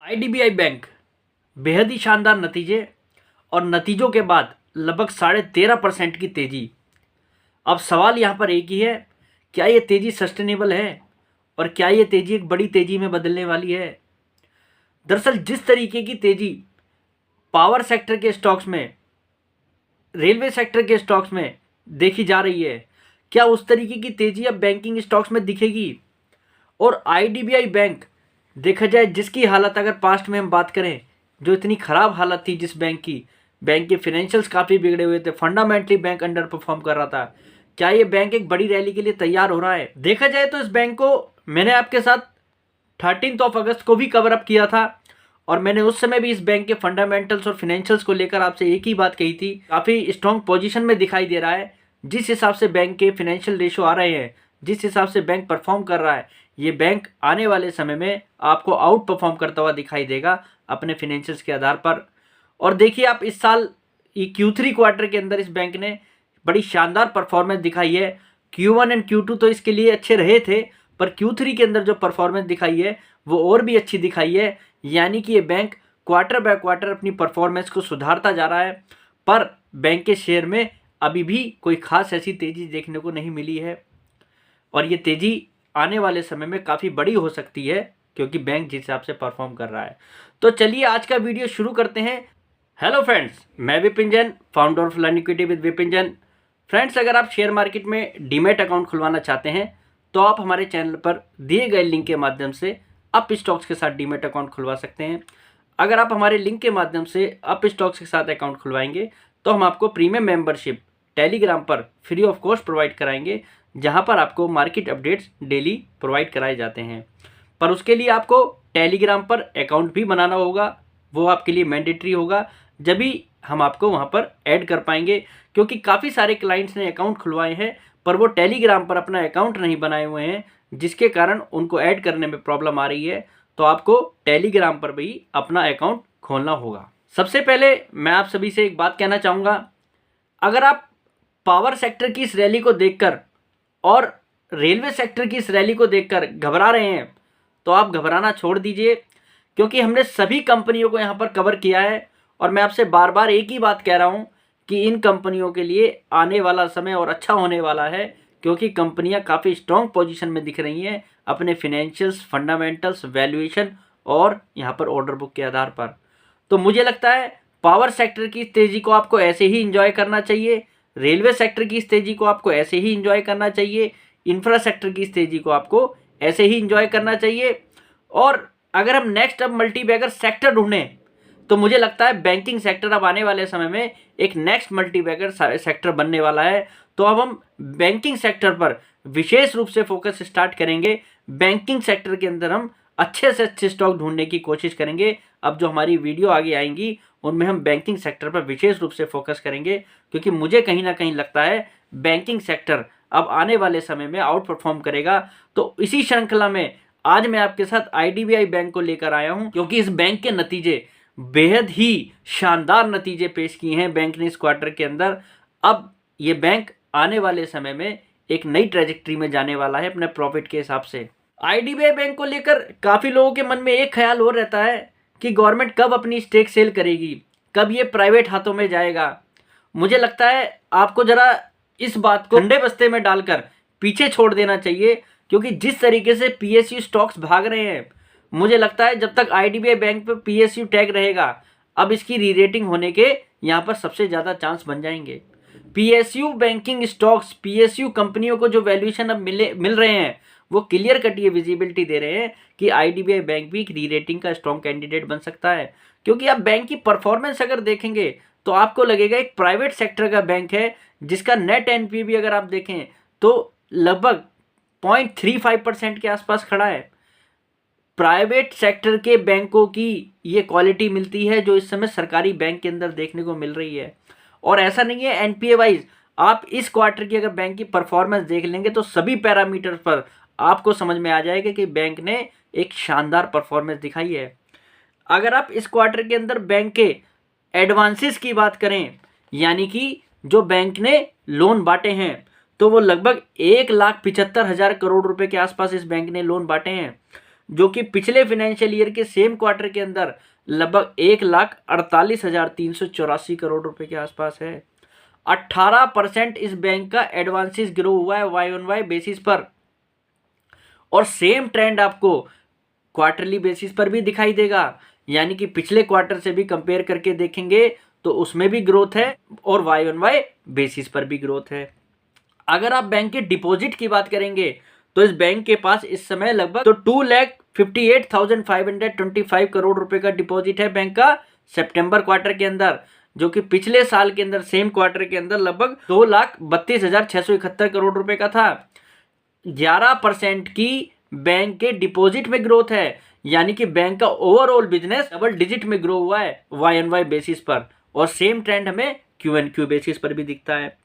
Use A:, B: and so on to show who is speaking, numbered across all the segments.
A: IDBI bank बेहद ही शानदार नतीजे और नतीजों के बाद लगभग 13.5% की तेजी। अब सवाल यहाँ पर एक ही है, क्या ये तेजी सस्टेनेबल है और क्या ये तेजी एक बड़ी तेजी में बदलने वाली है। दरअसल जिस तरीके की तेजी पावर सेक्टर के स्टॉक्स में, रेलवे सेक्टर के स्टॉक्स में देखी जा रही है, क्या उस तरीके की तेजी अब बैंकिंग स्टॉक्स में दिखेगी। और आईडीबीआई बैंक देखा जाए, जिसकी हालत अगर पास्ट में हम बात करें, जो इतनी ख़राब हालत थी जिस बैंक की, बैंक के फाइनेंशियल्स काफ़ी बिगड़े हुए थे, फंडामेंटली बैंक अंडर परफॉर्म कर रहा था, क्या ये बैंक एक बड़ी रैली के लिए तैयार हो रहा है। देखा जाए तो इस बैंक को मैंने आपके साथ 13 अगस्त को भी कवर अप किया था और मैंने उस समय भी इस बैंक के फंडामेंटल्स और फाइनेंशियल्स को लेकर आपसे एक ही बात कही थी। काफ़ी स्ट्रॉन्ग पोजीशन में दिखाई दे रहा है, जिस हिसाब से बैंक के फाइनेंशियल रेशो आ रहे हैं, जिस हिसाब से बैंक परफॉर्म कर रहा है, ये बैंक आने वाले समय में आपको आउट परफॉर्म करता हुआ दिखाई देगा अपने फाइनेंशियल्स के आधार पर। और देखिए, आप इस साल ये Q3 क्वार्टर के अंदर इस बैंक ने बड़ी शानदार परफॉर्मेंस दिखाई है। Q1 एंड Q2 तो इसके लिए अच्छे रहे थे, पर Q3 के अंदर जो परफॉर्मेंस दिखाई है वो और भी अच्छी दिखाई है। यानी कि ये बैंक क्वार्टर बाय क्वार्टर अपनी परफॉर्मेंस को सुधारता जा रहा है, पर बैंक के शेयर में अभी भी कोई खास ऐसी तेज़ी देखने को नहीं मिली है और ये तेज़ी आने वाले समय में काफ़ी बड़ी हो सकती है, क्योंकि बैंक जिस हिसाब से परफॉर्म कर रहा है। तो चलिए आज का वीडियो शुरू करते हैं। हेलो फ्रेंड्स, मैं Vipin Jain, founder of learn equity with Vipin Jain. Friends, अगर आप शेयर मार्केट में डीमैट अकाउंट खुलवाना चाहते हैं तो आप हमारे चैनल पर दिए गए लिंक के माध्यम से अप स्टॉक्स के साथ डीमैट अकाउंट खुलवा सकते हैं। अगर आप हमारे लिंक के माध्यम से अप स्टॉक्स के साथ अकाउंट खुलवाएंगे तो हम आपको प्रीमियम मेंबरशिप टेलीग्राम पर फ्री ऑफ कॉस्ट प्रोवाइड कराएंगे, जहां पर आपको मार्केट अपडेट्स डेली प्रोवाइड कराए जाते हैं। पर उसके लिए आपको टेलीग्राम पर अकाउंट भी बनाना होगा, वो आपके लिए मैंडेटरी होगा, जब भी हम आपको वहां पर ऐड कर पाएंगे। क्योंकि काफ़ी सारे क्लाइंट्स ने अकाउंट खुलवाए हैं पर वो टेलीग्राम पर अपना अकाउंट नहीं बनाए हुए हैं, जिसके कारण उनको ऐड करने में प्रॉब्लम आ रही है। तो आपको टेलीग्राम पर भी अपना अकाउंट खोलना होगा। सबसे पहले मैं आप सभी से एक बात कहना चाहूँगा, अगर आप पावर सेक्टर की इस रैली को देखकर और रेलवे सेक्टर की इस रैली को देखकर घबरा रहे हैं तो आप घबराना छोड़ दीजिए, क्योंकि हमने सभी कंपनियों को यहाँ पर कवर किया है और मैं आपसे बार बार एक ही बात कह रहा हूँ कि इन कंपनियों के लिए आने वाला समय और अच्छा होने वाला है, क्योंकि कंपनियाँ काफ़ी स्ट्रॉन्ग पोजीशन में दिख रही हैं अपने फिनेंशियल्स, फंडामेंटल्स, वैल्यूएशन और यहाँ पर ऑर्डर बुक के आधार पर। तो मुझे लगता है पावर सेक्टर की तेज़ी को आपको ऐसे ही इंजॉय करना चाहिए, रेलवे सेक्टर की इस तेज़ी को आपको ऐसे ही इंजॉय करना चाहिए, इंफ्रा सेक्टर की इस तेज़ी को आपको ऐसे ही इंजॉय करना चाहिए। और अगर हम नेक्स्ट अब मल्टीबैगर सेक्टर ढूंढें तो मुझे लगता है बैंकिंग सेक्टर अब आने वाले समय में एक नेक्स्ट मल्टीबैगर सेक्टर बनने वाला है। तो अब हम बैंकिंग सेक्टर पर विशेष रूप से फोकस स्टार्ट करेंगे। बैंकिंग सेक्टर के अंदर हम अच्छे से अच्छे स्टॉक ढूंढने की कोशिश करेंगे। अब जो हमारी वीडियो आगे आएंगी उनमें हम बैंकिंग सेक्टर पर विशेष रूप से फोकस करेंगे, क्योंकि मुझे कहीं ना कहीं लगता है बैंकिंग सेक्टर अब आने वाले समय में आउट परफॉर्म करेगा। तो इसी श्रृंखला में आज मैं आपके साथ आईडीबीआई बैंक को लेकर आया हूं, क्योंकि इस बैंक के नतीजे बेहद ही शानदार नतीजे पेश किए हैं बैंक ने इस क्वार्टर के अंदर। अब ये बैंक आने वाले समय में एक नई ट्रेजेक्ट्री में जाने वाला है अपने प्रॉफिट के हिसाब से। आईडीबीआई बैंक को लेकर काफ़ी लोगों के मन में एक ख्याल और रहता है कि गवर्नमेंट कब अपनी स्टेक सेल करेगी, कब ये प्राइवेट हाथों में जाएगा। मुझे लगता है आपको ज़रा इस बात को ठंडे बस्ते में डालकर पीछे छोड़ देना चाहिए, क्योंकि जिस तरीके से पीएसयू स्टॉक्स भाग रहे हैं, मुझे लगता है जब तक आईडीबीआई बैंक पे पीएसयू टैग रहेगा, अब इसकी री रेटिंग होने के यहाँ पर सबसे ज़्यादा चांस बन जाएंगे। पीएसयू बैंकिंग स्टॉक्स, पीएसयू कंपनियों को जो वैल्यूएशन अब मिल रहे हैं, वो क्लियर कट ये विजिबिलिटी दे रहे हैं कि आईडीबीआई बैंक भी एक री रेटिंग का स्ट्रॉन्ग कैंडिडेट बन सकता है। क्योंकि आप बैंक की परफॉर्मेंस अगर देखेंगे तो आपको लगेगा एक प्राइवेट सेक्टर का बैंक है, जिसका नेट एनपीए भी अगर आप देखें तो लगभग 0.35% के आसपास खड़ा है। प्राइवेट सेक्टर के बैंकों की ये क्वालिटी मिलती है जो इस समय सरकारी बैंक के अंदर देखने को मिल रही है। और ऐसा नहीं है एनपीए वाइज, आप इस क्वार्टर की अगर बैंक की परफॉर्मेंस देख लेंगे तो सभी पैरामीटर पर आपको समझ में आ जाएगा कि बैंक ने एक शानदार परफॉर्मेंस दिखाई है। अगर आप इस क्वार्टर के अंदर बैंक के एडवांसेस की बात करें, यानी कि जो बैंक ने लोन बांटे हैं, तो वो लगभग 1,75,000 करोड़ रुपए के आसपास इस बैंक ने लोन बांटे हैं, जो कि पिछले फाइनेंशियल ईयर के सेम क्वार्टर के अंदर लगभग 1,48,384 करोड़ रुपए के आसपास है। 18% इस बैंक का एडवांसेस ग्रो हुआ है वाई ऑन वाई बेसिस पर, और सेम ट्रेंड आपको क्वार्टरली बेसिस पर भी दिखाई देगा, यानी कि पिछले क्वार्टर से भी कंपेयर करके देखेंगे तो उसमें भी ग्रोथ है और वाई ऑन वाई बेसिस पर भी ग्रोथ है। अगर आप बैंक के डिपॉजिट की बात करेंगे तो इस बैंक के पास इस समय लगभग तो 2,58,525 करोड़ रुपए का डिपॉजिट है बैंक का सितंबर क्वार्टर के अंदर, जो कि पिछले साल के अंदर सेम क्वार्टर के अंदर लगभग 2,32,671 करोड़ रुपए का था। 11% की बैंक के डिपॉजिट में ग्रोथ है, यानी कि बैंक का ओवरऑल बिजनेस डबल डिजिट में ग्रो हुआ है वाई एन वाई बेसिस पर, और सेम ट्रेंड हमें क्यू एन क्यू बेसिस पर भी दिखता है।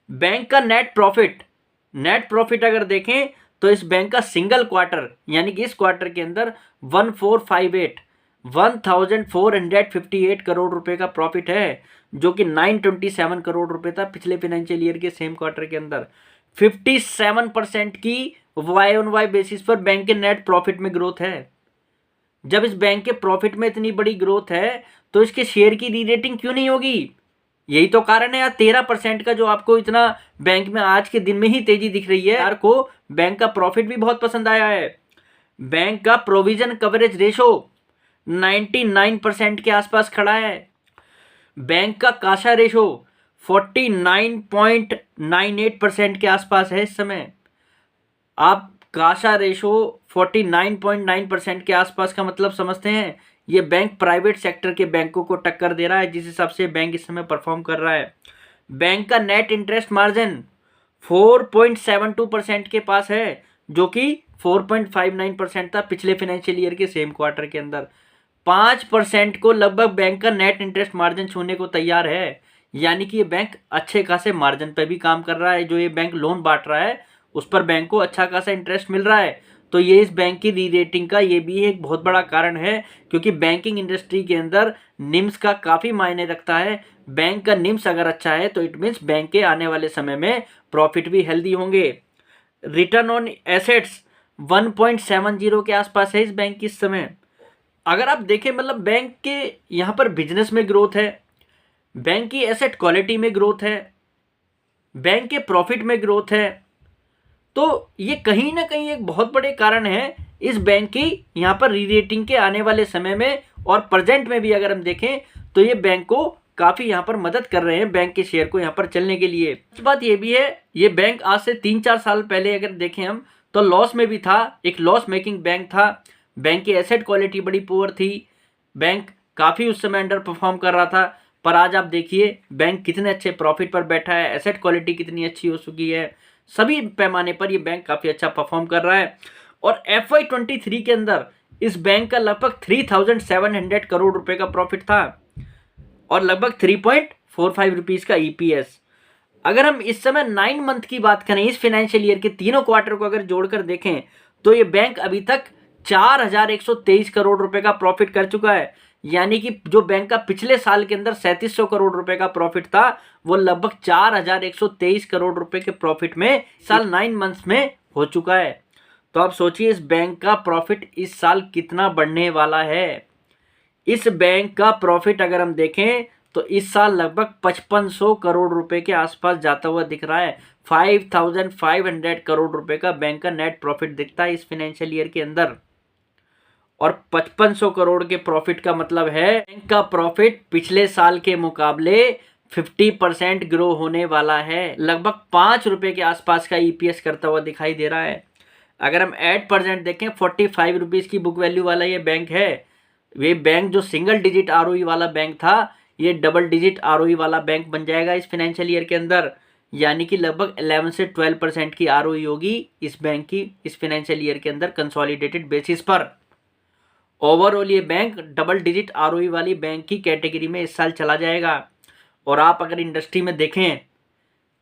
A: बैंक का नेट प्रॉफिट अगर देखें तो इस बैंक का सिंगल क्वार्टर यानी कि इस क्वार्टर के अंदर 1458 करोड़ रुपए का प्रॉफिट है, जो कि 927 करोड़ रुपए था पिछले फाइनेंशियल ईयर के सेम क्वार्टर के अंदर। 57% की वाई ऑन वाई बेसिस पर बैंक के नेट प्रॉफिट में ग्रोथ है। जब इस बैंक के प्रॉफिट में इतनी बड़ी ग्रोथ है तो इसके शेयर की री रेटिंग क्यों नहीं होगी? यही तो कारण है यार 13% का जो आपको इतना बैंक में आज के दिन में ही तेजी दिख रही है। यार को बैंक का प्रॉफिट भी बहुत पसंद आया है। बैंक का प्रोविजन कवरेज रेशो 99% के आसपास खड़ा है। बैंक का काशा रेशो 49.98% के आसपास है इस समय। आप काशा रेशो 49.9% के आसपास का मतलब समझते हैं? ये बैंक प्राइवेट सेक्टर के बैंकों को टक्कर दे रहा है, जिस हिसाब से बैंक इस समय परफॉर्म कर रहा है। बैंक का नेट इंटरेस्ट मार्जिन 4.72% के पास है, जो कि 4.59% था पिछले फाइनेंशियल ईयर के सेम क्वार्टर के अंदर। 5% को लगभग बैंक का नेट इंटरेस्ट मार्जिन छूने को तैयार है, यानी कि ये बैंक अच्छे खासे मार्जिन पे भी काम कर रहा है। जो ये बैंक लोन बांट रहा है उस पर बैंक को अच्छा खासा इंटरेस्ट मिल रहा है। तो ये इस बैंक की री रेटिंग का ये भी एक बहुत बड़ा कारण है, क्योंकि बैंकिंग इंडस्ट्री के अंदर निम्स का काफ़ी मायने रखता है। बैंक का निम्स अगर अच्छा है तो इट मीन्स बैंक के आने वाले समय में प्रॉफिट भी हेल्दी होंगे। रिटर्न ऑन एसेट्स 1.70 के आसपास है इस बैंक की इस समय। अगर आप देखें मतलब बैंक के यहाँ पर बिजनेस में ग्रोथ है, बैंक की एसेट क्वालिटी में ग्रोथ है, बैंक के प्रॉफिट में ग्रोथ है, तो ये कहीं ना कहीं एक बहुत बड़े कारण है इस बैंक की यहाँ पर री रेटिंग के आने वाले समय में। और प्रेजेंट में भी अगर हम देखें तो ये बैंक को काफ़ी यहाँ पर मदद कर रहे हैं बैंक के शेयर को यहाँ पर चलने के लिए। इस बात ये भी है, ये बैंक आज से 3-4 साल पहले अगर देखें हम तो लॉस में भी था, एक लॉस मेकिंग बैंक था। बैंक की एसेट क्वालिटी बड़ी पुअर थी, बैंक काफ़ी उस समय अंडर परफॉर्म कर रहा था। पर आज आप देखिए बैंक कितने अच्छे प्रॉफिट पर बैठा है, एसेट क्वालिटी कितनी अच्छी हो चुकी है, सभी पैमाने पर ये बैंक काफ़ी अच्छा परफॉर्म कर रहा है। और FY23 के अंदर इस बैंक का लगभग 3,700 करोड़ रुपए का प्रॉफिट था और लगभग 3.45 रुपीज़ का EPS। अगर हम इस समय 9 मंथ की बात करें, इस फाइनेंशियल ईयर के तीनों क्वार्टर को अगर जोड़कर देखें तो ये बैंक अभी तक 4,123 करोड़ रुपए का प्रॉफिट कर चुका है, यानी कि जो बैंक का पिछले साल के अंदर 3,700 करोड़ रुपए का प्रॉफिट था वो लगभग 4,123 करोड़ रुपए के प्रॉफिट में साल 9 मंथ्स में हो चुका है। तो आप सोचिए इस बैंक का प्रॉफिट इस साल कितना बढ़ने वाला है। इस बैंक का प्रॉफिट अगर हम देखें तो इस साल लगभग 5,500 करोड़ रुपए के आसपास जाता हुआ दिख रहा है। 5,500 करोड़ रुपए का बैंक का नेट प्रॉफिट दिखता है इस फाइनेंशियल ईयर के अंदर। और 5,500 करोड़ के प्रॉफिट का मतलब है बैंक का प्रॉफिट पिछले साल के मुकाबले 50% ग्रो होने वाला है। लगभग 5 रुपए के आसपास का EPS करता हुआ दिखाई दे रहा है। अगर हम एट प्रेजेंट देखें 45 रुपीज़ की बुक वैल्यू वाला ये बैंक है। ये बैंक जो सिंगल डिजिट ROE वाला बैंक था ये डबल डिजिट ROE वाला बैंक बन जाएगा इस फाइनेंशियल ईयर के अंदर, यानी कि लगभग 11 से 12% की ROE होगी इस बैंक की इस फाइनेंशियल ईयर के अंदर कंसोलिडेटेड बेसिस पर। ओवरऑल ये बैंक डबल डिजिट ROE वाली बैंक की कैटेगरी में इस साल चला जाएगा। और आप अगर इंडस्ट्री में देखें,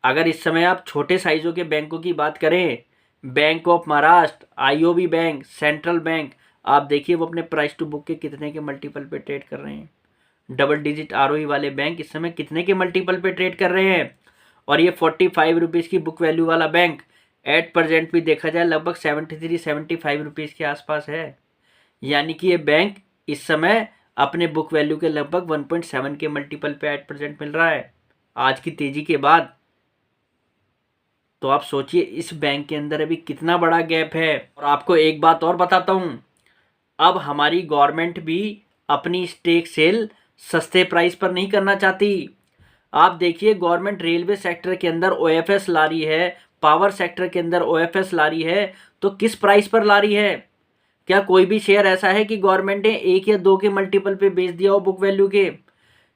A: अगर इस समय आप छोटे साइज़ों के बैंकों की बात करें, bank of Maharashtra, IOB bank, central bank, आप देखिए वो अपने प्राइस टू बुक के कितने के मल्टीपल पे ट्रेड कर रहे हैं। डबल डिजिट ROE वाले बैंक इस समय कितने के मल्टीपल पे ट्रेड कर रहे हैं। और ये 45 रुपीज़ की बुक वैल्यू वाला बैंक एट प्रेजेंट भी देखा जाए लगभग 73-75 रुपीज़ के आसपास है। यानी कि ये बैंक इस समय अपने बुक वैल्यू के लगभग 1.7 के मल्टीपल पे एट प्रेजेंट मिल रहा है आज की तेजी के बाद। तो आप सोचिए इस बैंक के अंदर अभी कितना बड़ा गैप है। और आपको एक बात और बताता हूँ, अब हमारी गवर्नमेंट भी अपनी स्टेक सेल सस्ते प्राइस पर नहीं करना चाहती। आप देखिए गवर्नमेंट रेलवे सेक्टर के अंदर ओएफएस ला रही है, पावर सेक्टर के अंदर ओएफएस ला रही है, तो किस प्राइस पर ला रही है? क्या कोई भी शेयर ऐसा है कि गवर्नमेंट ने 1 या 2 के मल्टीपल पे बेच दिया हो बुक वैल्यू के?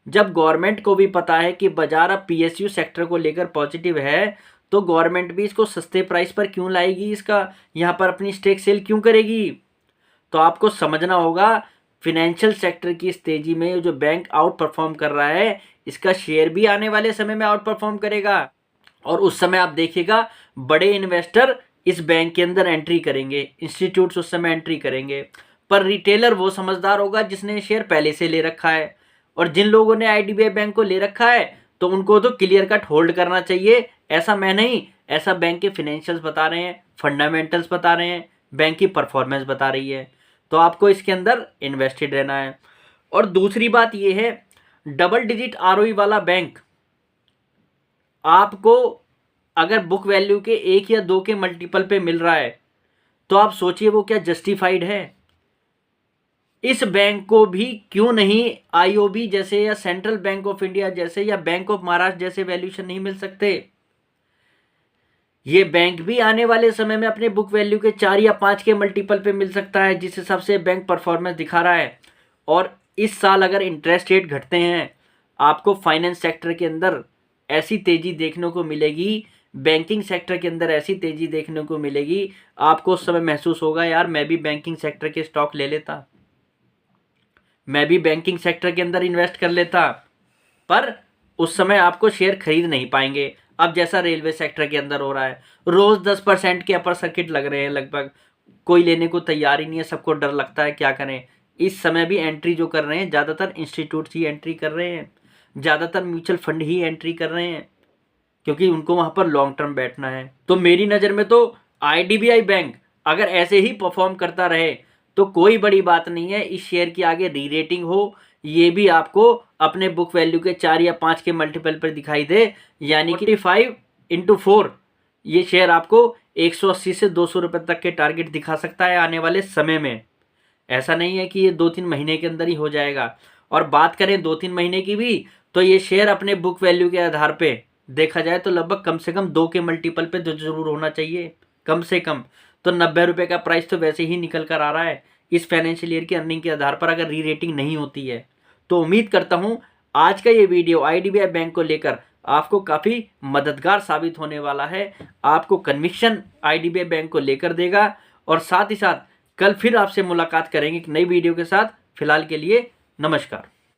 A: जब गवर्नमेंट को भी पता है कि बाजार अब पीएसयू सेक्टर को लेकर पॉजिटिव है, तो गवर्नमेंट भी इसको सस्ते प्राइस पर क्यों लाएगी, इसका यहाँ पर अपनी स्टेक सेल क्यों करेगी? तो आपको समझना होगा फिनेंशियल सेक्टर की इस तेजी में जो बैंक आउट परफॉर्म कर रहा है, इसका शेयर भी आने वाले समय में आउट परफॉर्म करेगा। और उस समय आप देखिएगा बड़े इन्वेस्टर इस बैंक के अंदर एंट्री करेंगे, इंस्टीट्यूट्स उस समय एंट्री करेंगे। पर रिटेलर वो समझदार होगा जिसने शेयर पहले से ले रखा है, और जिन लोगों ने आईडीबीआई बैंक को ले रखा है तो उनको तो क्लियर कट होल्ड करना चाहिए। ऐसा मैं नहीं, ऐसा बैंक के फिनेंशियल्स बता रहे हैं, फंडामेंटल्स बता रहे हैं, बैंक की परफॉर्मेंस बता रही है। तो आपको इसके अंदर इन्वेस्टेड रहना है। और दूसरी बात यह है, डबल डिजिट आरओई वाला बैंक आपको अगर बुक वैल्यू के 1 या 2 के मल्टीपल पे मिल रहा है तो आप सोचिए वो क्या जस्टिफाइड है? इस बैंक को भी क्यों नहीं आईओबी जैसे या सेंट्रल बैंक ऑफ इंडिया जैसे या बैंक ऑफ महाराष्ट्र जैसे वैल्यूएशन नहीं मिल सकते? ये बैंक भी आने वाले समय में अपने बुक वैल्यू के 4 या 5 के मल्टीपल पे मिल सकता है, जिस हिसाब से बैंक परफॉर्मेंस दिखा रहा है। और इस साल अगर इंटरेस्ट रेट घटते हैं, आपको फाइनेंस सेक्टर के अंदर ऐसी तेजी देखने को मिलेगी, बैंकिंग सेक्टर के अंदर ऐसी तेजी देखने को मिलेगी, आपको उस समय महसूस होगा यार मैं भी बैंकिंग सेक्टर के स्टॉक ले लेता, मैं भी बैंकिंग सेक्टर के अंदर इन्वेस्ट कर लेता। पर उस समय आपको शेयर खरीद नहीं पाएंगे। अब जैसा रेलवे सेक्टर के अंदर हो रहा है, रोज 10% के अपर सर्किट लग रहे हैं, लगभग कोई लेने को तैयार ही नहीं है, सबको डर लगता है क्या करें। इस समय भी एंट्री जो कर रहे हैं ज़्यादातर इंस्टीट्यूट्स ही एंट्री कर रहे हैं, ज़्यादातर म्यूचुअल फंड ही एंट्री कर रहे हैं, क्योंकि उनको वहाँ पर लॉन्ग टर्म बैठना है। तो मेरी नज़र में तो आईडीबीआई बैंक अगर ऐसे ही परफॉर्म करता रहे तो कोई बड़ी बात नहीं है, इस शेयर की आगे री रेटिंग हो, ये भी आपको अपने बुक वैल्यू के 4 या 5 के मल्टीपल पर दिखाई दे, यानी कि 45x4 ये शेयर आपको 180 से 200 रुपये तक के टारगेट दिखा सकता है आने वाले समय में। ऐसा नहीं है कि ये 2-3 महीने के अंदर ही हो जाएगा। और बात करें 2-3 महीने की भी, तो ये शेयर अपने बुक वैल्यू के आधार पे देखा जाए तो लगभग कम से कम 2 के मल्टीपल पे तो जरूर होना चाहिए, कम से कम। तो 90 रुपये का प्राइस तो वैसे ही निकल कर आ रहा है इस फाइनेंशियल ईयर की अर्निंग के आधार पर, अगर री रेटिंग नहीं होती है। तो उम्मीद करता हूँ आज का ये वीडियो आईडीबीआई बैंक को लेकर आपको काफ़ी मददगार साबित होने वाला है, आपको कन्विक्शन आईडीबीआई बैंक को लेकर देगा। और साथ ही साथ कल फिर आपसे मुलाकात करेंगे एक नई वीडियो के साथ। फिलहाल के लिए नमस्कार।